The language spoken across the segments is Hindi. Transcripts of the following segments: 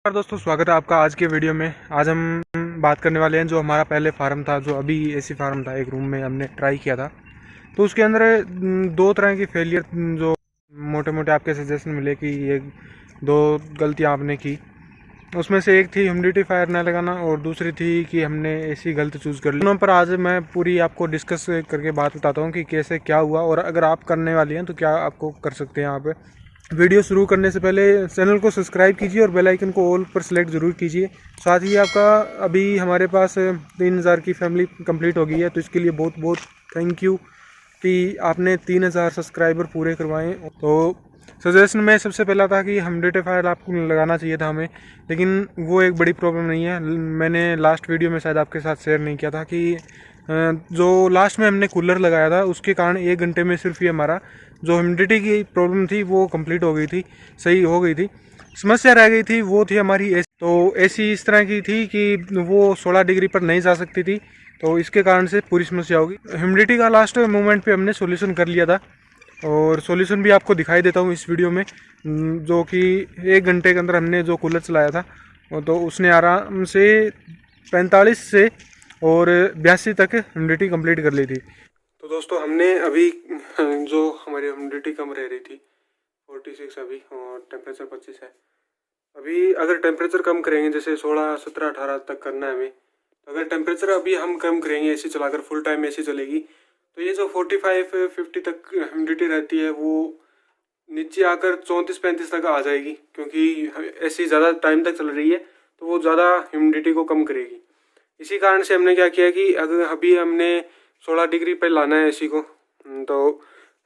नमस्कार दोस्तों, स्वागत है आपका आज के वीडियो में। आज हम बात करने वाले हैं जो हमारा पहले फार्म था, जो अभी एसी फार्म था, एक रूम में हमने ट्राई किया था। तो उसके अंदर दो तरह की फेलियर, जो मोटे मोटे आपके सजेशन मिले कि ये दो गलतियां आपने की। उसमें से एक थी ह्यूमिडिफायर न लगाना और दूसरी थी कि हमने एसी गलत चूज़ कर ली। दोनों पर आज मैं पूरी आपको डिस्कस करके बात बताता हूँ कि कैसे क्या हुआ, और अगर आप करने वाली हैं तो क्या आपको कर सकते हैं यहाँ पे। वीडियो शुरू करने से पहले चैनल को सब्सक्राइब कीजिए और बेल आइकन को ऑल पर सेलेक्ट ज़रूर कीजिए। साथ ही आपका अभी हमारे पास 3000 की फैमिली कंप्लीट हो गई है, तो इसके लिए बहुत बहुत थैंक यू कि आपने 3000 सब्सक्राइबर पूरे करवाएं। तो सजेशन में सबसे पहला था कि ह्यूमिडिफायर आपको लगाना चाहिए था हमें, लेकिन वो एक बड़ी प्रॉब्लम नहीं है। मैंने लास्ट वीडियो में शायद आपके साथ शेयर नहीं किया था कि जो लास्ट में हमने कूलर लगाया था उसके कारण 1 घंटे में सिर्फ ये हमारा जो ह्यूमिडिटी की प्रॉब्लम थी वो कंप्लीट हो गई थी, सही हो गई थी। समस्या रह गई थी वो थी हमारी एसी। तो एसी इस तरह की थी कि वो 16 डिग्री पर नहीं जा सकती थी, तो इसके कारण से पूरी समस्या होगी। ह्यूमिडिटी का लास्ट मोमेंट पे हमने सॉल्यूशन कर लिया था, और सॉल्यूशन भी आपको दिखाई देता हूँ इस वीडियो में। जो कि 1 घंटे के अंदर हमने जो कूलर चलाया था, तो उसने आराम से 45 से और 82 तक ह्यूमिडिटी कंप्लीट कर ली थी। तो दोस्तों हमने अभी जो हमारी ह्यूमिडिटी कम रह रही थी 46 अभी, और टेम्परेचर 25 है अभी। अगर टेम्परेचर कम करेंगे, जैसे 16, 17, 18 तक करना है हमें, तो अगर टेम्परेचर अभी हम कम करेंगे एसी चलाकर, फुल टाइम एसी चलेगी, तो ये जो 45-50 तक ह्यूमिडिटी रहती है वो नीचे आकर 34-35 तक आ जाएगी, क्योंकि एसी ज़्यादा टाइम तक चल रही है तो वो ज़्यादा ह्यूमिडिटी को कम करेगी। इसी कारण से हमने क्या किया कि अगर अभी हमने 16 डिग्री पर लाना है एसी को, तो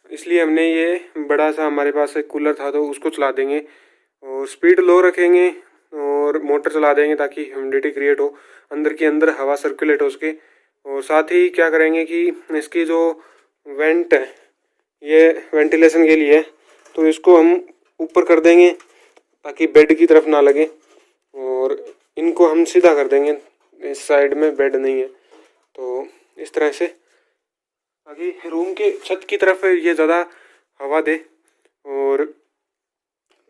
इसलिए हमने ये बड़ा सा हमारे पास एक कूलर था तो उसको चला देंगे, और स्पीड लो रखेंगे और मोटर चला देंगे ताकि ह्यूमिडिटी क्रिएट हो, अंदर के अंदर हवा सर्कुलेट हो उसके। और साथ ही क्या करेंगे कि इसकी जो वेंट है, ये वेंटिलेशन के लिए, तो इसको हम ऊपर कर देंगे ताकि बेड की तरफ ना लगे, और इनको हम सीधा कर देंगे, इस साइड में बेड नहीं है, तो इस तरह से ताकि रूम के छत की तरफ ये ज़्यादा हवा दे, और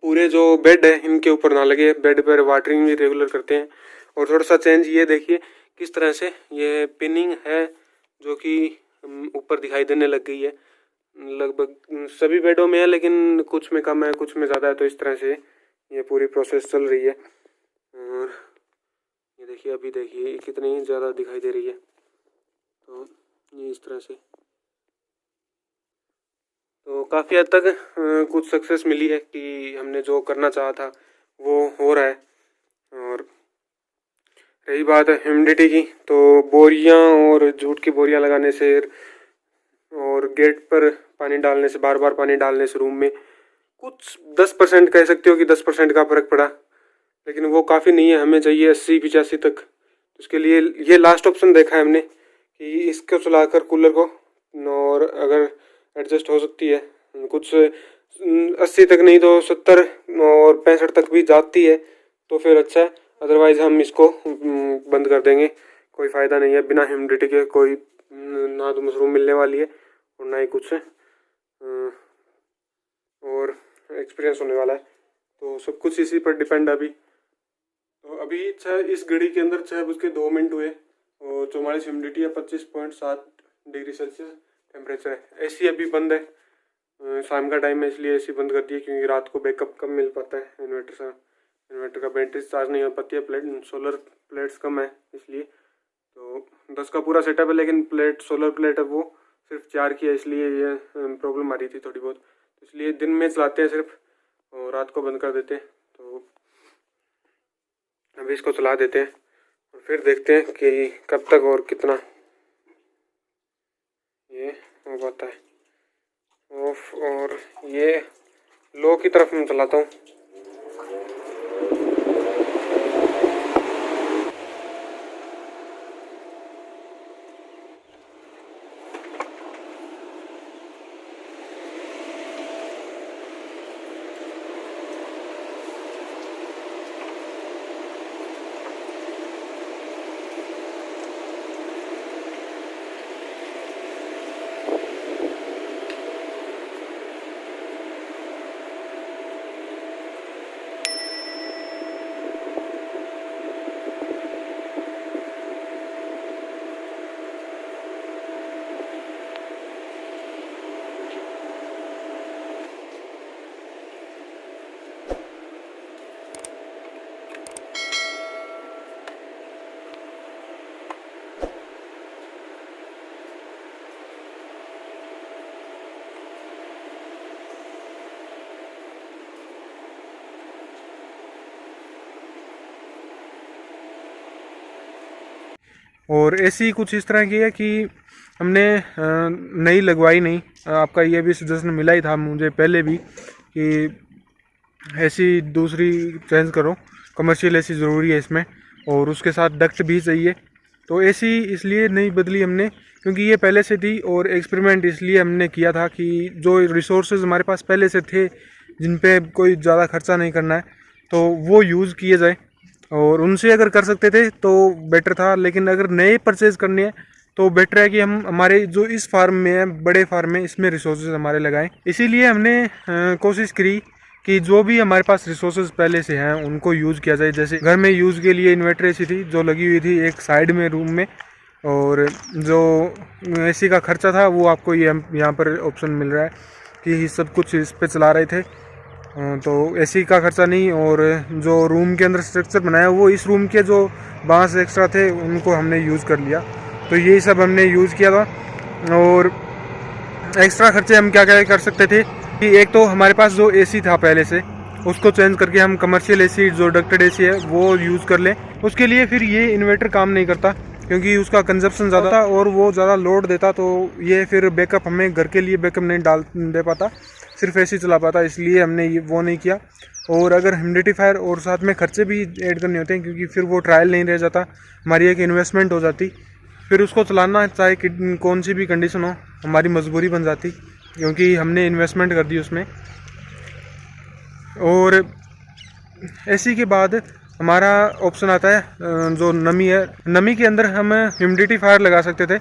पूरे जो बेड है इनके ऊपर ना लगे। बेड पर वाटरिंग भी रेगुलर करते हैं। और थोड़ा सा चेंज ये देखिए किस तरह से ये पिनिंग है जो कि ऊपर दिखाई देने लग गई है। लगभग सभी बेडों में है, लेकिन कुछ में कम है, कुछ में ज़्यादा है, तो इस तरह से ये पूरी प्रोसेस चल रही है। और ये देखिए, अभी देखिए कितनी ज़्यादा दिखाई दे रही है, तो ये इस तरह से। तो काफ़ी हद तक कुछ सक्सेस मिली है कि हमने जो करना चाहा था वो हो रहा है। और रही बात है ह्यूमिडिटी की, तो बोरियां और जूट की बोरियां लगाने से और गेट पर पानी डालने से, बार बार पानी डालने से रूम में कुछ 10% कह सकते हो कि 10% का फ़र्क पड़ा, लेकिन वो काफ़ी नहीं है, हमें चाहिए 80-85 तक। तो उसके लिए ये लास्ट ऑप्शन देखा है हमने कि इसको चलाकर कूलर को, और अगर एडजस्ट हो सकती है कुछ 80 तक नहीं तो 70 और 65 तक भी जाती है तो फिर अच्छा है, अदरवाइज़ हम इसको बंद कर देंगे। कोई फ़ायदा नहीं है, बिना ह्यूमिडिटी के कोई ना तो मशरूम मिलने वाली है और ना ही कुछ और एक्सपीरियंस होने वाला है। तो सब कुछ इसी पर डिपेंड है अभी। तो अभी इस घड़ी के अंदर 6:02 हुए और 44 ह्यूमिडिटी है, 25.7 डिग्री सेल्सियस टेम्परेचर है। एसी अभी बंद है, शाम का टाइम है इसलिए एसी बंद कर दिया, क्योंकि रात को बैकअप कम मिल पाता है इन्वर्टर का बैटरी चार्ज नहीं हो पाती है, सोलर प्लेट्स कम है इसलिए। तो 10 का पूरा सेटअप है, लेकिन सोलर प्लेट है वो सिर्फ 4 की है, इसलिए ये प्रॉब्लम आ रही थी थोड़ी बहुत। तो इसलिए दिन में चलाते हैं सिर्फ और रात को बंद कर देते हैं। तो अभी इसको चला देते हैं और फिर देखते हैं कि कब तक और कितना ये हो पाता है ऑफ। और ये लो की तरफ मैं चलाता हूँ। और एसी कुछ इस तरह की है कि हमने नई लगवाई नहीं। आपका ये भी सजेशन मिला ही था मुझे पहले भी कि एसी दूसरी चेंज करो, कमर्शियल एसी ज़रूरी है इसमें, और उसके साथ डक्ट भी चाहिए। तो एसी इसलिए नहीं बदली हमने क्योंकि ये पहले से थी, और एक्सपेरिमेंट इसलिए हमने किया था कि जो रिसोर्सेज हमारे पास पहले से थे जिन पे कोई ज़्यादा खर्चा नहीं करना है तो वो यूज़ किए जाए, और उनसे अगर कर सकते थे तो बेटर था। लेकिन अगर नए परचेज़ करने हैं तो बेटर है कि हम हमारे जो इस फार्म में है, बड़े फार्म में, इसमें रिसोर्सेज हमारे लगाएं। इसीलिए हमने कोशिश करी कि जो भी हमारे पास रिसोर्सेज पहले से हैं उनको यूज़ किया जाए। जैसे घर में यूज़ के लिए इन्वर्टर एसी थी जो लगी हुई थी एक साइड में रूम में, और जो एसी का खर्चा था वो आपको ये यहाँ पर ऑप्शन मिल रहा है कि सब कुछ इस पे चला रहे थे। तो एसी का खर्चा नहीं, और जो रूम के अंदर स्ट्रक्चर बनाया वो इस रूम के जो बांस एक्स्ट्रा थे उनको हमने यूज़ कर लिया। तो यही सब हमने यूज़ किया था। और एक्स्ट्रा खर्चे हम क्या क्या कर सकते थे कि एक तो हमारे पास जो एसी था पहले से उसको चेंज करके हम कमर्शियल एसी जो डक्टेड एसी है वो यूज़ कर लें। उसके लिए फिर ये इन्वर्टर काम नहीं करता क्योंकि उसका कंजप्शन ज़्यादा था और वो ज़्यादा लोड देता, तो ये फिर बैकअप हमें घर के लिए बैकअप नहीं दे पाता, सिर्फ एसी चला पाता, इसलिए हमने ये वो नहीं किया। और अगर ह्यूमिडिफायर और साथ में खर्चे भी ऐड करने होते हैं क्योंकि फिर वो ट्रायल नहीं रह जाता, हमारी एक इन्वेस्टमेंट हो जाती, फिर उसको चलाना चाहे कौन सी भी कंडीशन हो हमारी मजबूरी बन जाती क्योंकि हमने इन्वेस्टमेंट कर दी उसमें। और एसी के बाद हमारा ऑप्शन आता है जो नमी है। नमी के अंदर हम ह्यूमिडिफायर लगा सकते थे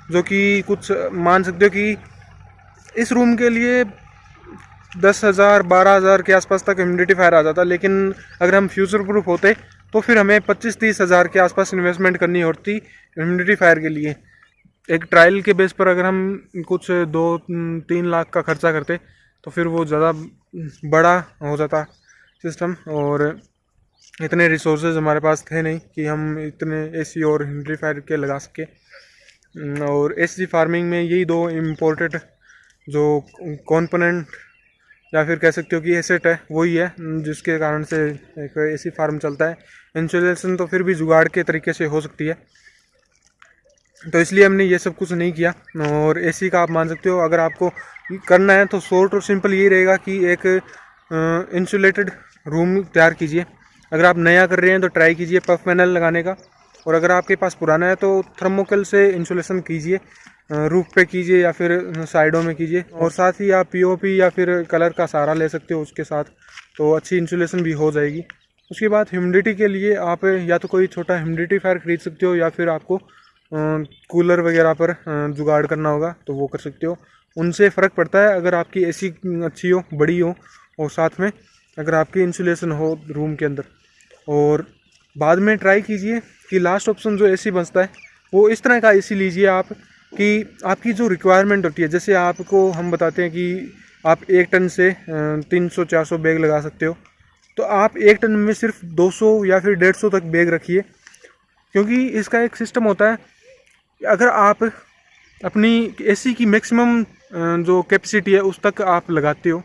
जो कि कुछ मान सकते हो कि इस रूम के लिए 10,000 12,000 के आसपास तक ह्यूमिडिफायर आ जाता। लेकिन अगर हम फ्यूचर प्रूफ होते तो फिर हमें 25-30 हज़ार के आसपास इन्वेस्टमेंट करनी होती ह्यूमिडिफायर के लिए। एक ट्रायल के बेस पर अगर हम कुछ 2-3 लाख का खर्चा करते तो फिर वो ज़्यादा बड़ा हो जाता सिस्टम, और इतने रिसोर्सेज हमारे पास थे नहीं कि हम इतने एसी और ह्यूमिडिफायर के लगा सके। और एसी फार्मिंग में यही दो इम्पोर्टेड जो कंपोनेंट या फिर कह सकते हो कि एसेट है वही है जिसके कारण से एक एसी फार्म चलता है। इंसुलेशन तो फिर भी जुगाड़ के तरीके से हो सकती है, तो इसलिए हमने ये सब कुछ नहीं किया। और एसी का आप मान सकते हो अगर आपको करना है तो शॉर्ट और सिंपल यही रहेगा कि एक इंसुलेटेड रूम तैयार कीजिए। अगर आप नया कर रहे हैं तो ट्राई कीजिए पफ पैनल लगाने का, और अगर आपके पास पुराना है तो थर्मोकोल से इंसुलेशन कीजिए, रूफ पे कीजिए या फिर साइडों में कीजिए। और साथ ही आप पीओपी या फिर कलर का सहारा ले सकते हो उसके साथ, तो अच्छी इंसुलेशन भी हो जाएगी। उसके बाद ह्यूमिडिटी के लिए आप या तो कोई छोटा ह्यूमिडिफायर खरीद सकते हो या फिर आपको कूलर वगैरह पर जुगाड़ करना होगा तो वो कर सकते हो। उनसे फ़र्क पड़ता है अगर आपकी एसी अच्छी हो, बड़ी हो, और साथ में अगर आपकी इंसुलेशन हो रूम के अंदर। और बाद में ट्राई कीजिए कि लास्ट ऑप्शन जो एसी बचता है वो इस तरह का एसी लीजिए आप कि आपकी जो रिक्वायरमेंट होती है। जैसे आपको हम बताते हैं कि आप 1 टन से 300-400 बैग लगा सकते हो, तो आप 1 टन में सिर्फ 200 या फिर 150 तक बैग रखिए, क्योंकि इसका एक सिस्टम होता है। अगर आप अपनी एसी की मैक्सिमम जो कैपेसिटी है उस तक आप लगाते हो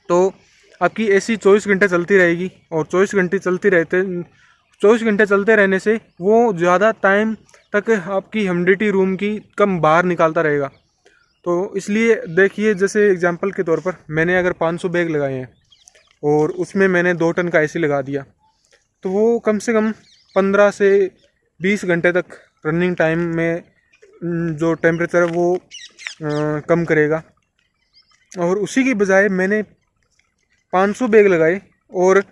तो आपकी एसी 24 घंटे चलती रहेगी, और 24 घंटे चलते रहने से वो ज़्यादा टाइम तक आपकी ह्यूमिडिटी रूम की कम बाहर निकालता रहेगा। तो इसलिए देखिए, जैसे एग्जांपल के तौर पर मैंने अगर 500 बैग लगाए हैं और उसमें मैंने 2 टन का एसी लगा दिया तो वो कम से कम 15 से 20 घंटे तक रनिंग टाइम में जो टेम्परेचर है वो कम करेगा। और उसी की बजाय मैंने 500 बैग लगाए और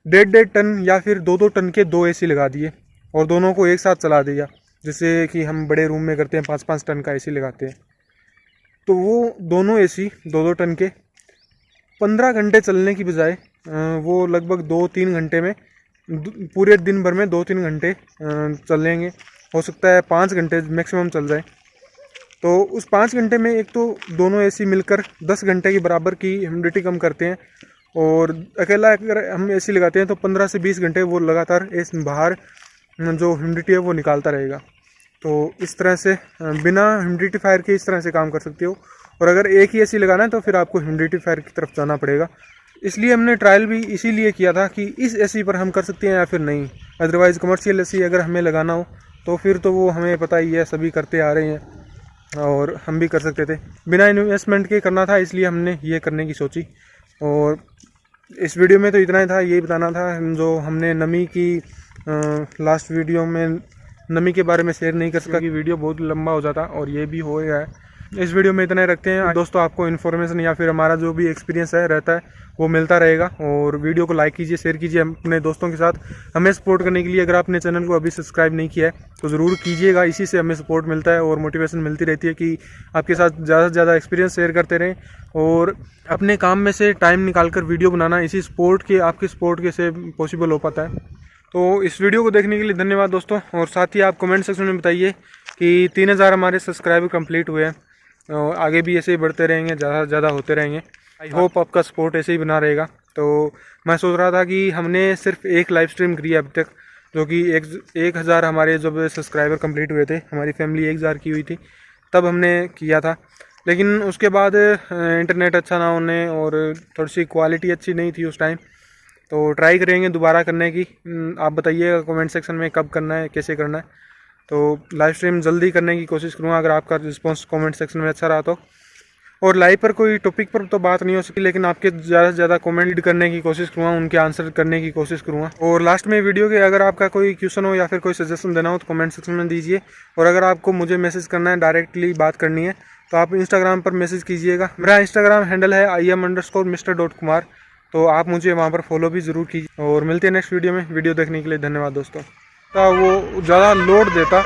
1.5 टन या फिर 2-2 टन के 2 एसी लगा दिए और दोनों को एक साथ चला दिया, जैसे कि हम बड़े रूम में करते हैं 5-5 टन का एसी लगाते हैं। तो वो दोनों एसी 2-2 टन के 15 घंटे चलने की बजाय वो लगभग 2-3 घंटे में, पूरे दिन भर में 2-3 घंटे चलेंगे। हो सकता है 5 घंटे मैक्सिमम चल जाए। तो उस 5 घंटे में एक तो दोनों एसी मिलकर 10 घंटे के बराबर की ह्यूमिडिटी कम करते हैं, और अकेला अगर हम एसी लगाते हैं तो 15 से 20 घंटे वो लगातार बाहर जो ह्यूमिडिटी है वो निकालता रहेगा। तो इस तरह से बिना ह्यूमिडिफायर के इस तरह से काम कर सकते हो। और अगर एक ही एसी लगाना है तो फिर आपको ह्यूमिडिफायर की तरफ जाना पड़ेगा। इसलिए हमने ट्रायल भी इसीलिए किया था कि इस एसी पर हम कर सकते हैं या फिर नहीं। अदरवाइज़ कमर्शियल एसी अगर हमें लगाना हो तो फिर तो वो हमें पता ही है, सभी करते आ रहे हैं और हम भी कर सकते थे। बिना इन्वेस्टमेंट के करना था, इसलिए हमने ये करने की सोची। और इस वीडियो में तो इतना ही था, यही बताना था। जो हमने नमी की लास्ट वीडियो में नमी के बारे में शेयर नहीं कर सका कि वीडियो बहुत लंबा हो जाता, और ये भी हो गया है। इस वीडियो में इतना ही रखते हैं दोस्तों। आपको इन्फॉर्मेशन या फिर हमारा जो भी एक्सपीरियंस है रहता है वो मिलता रहेगा। और वीडियो को लाइक कीजिए, शेयर कीजिए अपने दोस्तों के साथ, हमें सपोर्ट करने के लिए। अगर आपने चैनल को अभी सब्सक्राइब नहीं किया है तो ज़रूर कीजिएगा, इसी से हमें सपोर्ट मिलता है और मोटिवेशन मिलती रहती है कि आपके साथ ज़्यादा से ज़्यादा एक्सपीरियंस शेयर करते रहें। और अपने काम में से टाइम निकाल कर वीडियो बनाना इसी सपोर्ट के, आपके सपोर्ट के से पॉसिबल हो पाता है। तो इस वीडियो को देखने के लिए धन्यवाद दोस्तों। और साथ ही आप कमेंट सेक्शन में बताइए कि 3000 हमारे सब्सक्राइबर कंप्लीट हुए हैं, और आगे भी ऐसे ही बढ़ते रहेंगे, ज़्यादा से ज़्यादा होते रहेंगे। आई होप आपका सपोर्ट ऐसे ही बना रहेगा। तो मैं सोच रहा था कि हमने सिर्फ एक लाइव स्ट्रीम करी है अभी तक, जो कि 1000 हमारे जब सब्सक्राइबर कंप्लीट हुए थे, हमारी फैमिली 1000 की हुई थी, तब हमने किया था। लेकिन उसके बाद इंटरनेट अच्छा ना होने और थोड़ी सी क्वालिटी अच्छी नहीं थी उस टाइम। तो ट्राई करेंगे दोबारा करने की। आप बताइएगा कमेंट सेक्शन में कब करना है, कैसे करना है। तो लाइव स्ट्रीम जल्दी करने की कोशिश करूँगा अगर आपका रिस्पांस कमेंट सेक्शन में अच्छा रहा तो। और लाइव पर कोई टॉपिक पर तो बात नहीं हो सकी, लेकिन आपके ज़्यादा से ज़्यादा कमेंट रीड करने की कोशिश करूँगा, उनके आंसर करने की कोशिश करूँगा। और लास्ट में वीडियो के अगर आपका कोई क्वेश्चन हो या फिर कोई सजेशन देना हो तो कमेंट सेक्शन में दीजिए। और अगर आपको मुझे मैसेज करना है, डायरेक्टली बात करनी है, तो आप इंस्टाग्राम पर मैसेज कीजिएगा। मेरा इंस्टाग्राम हैंडल है im_mr.kumar। तो आप मुझे वहाँ पर फॉलो भी ज़रूर कीजिए। और मिलते हैं नेक्स्ट वीडियो में। वीडियो देखने के लिए धन्यवाद दोस्तों। तो वो ज़्यादा लोड देता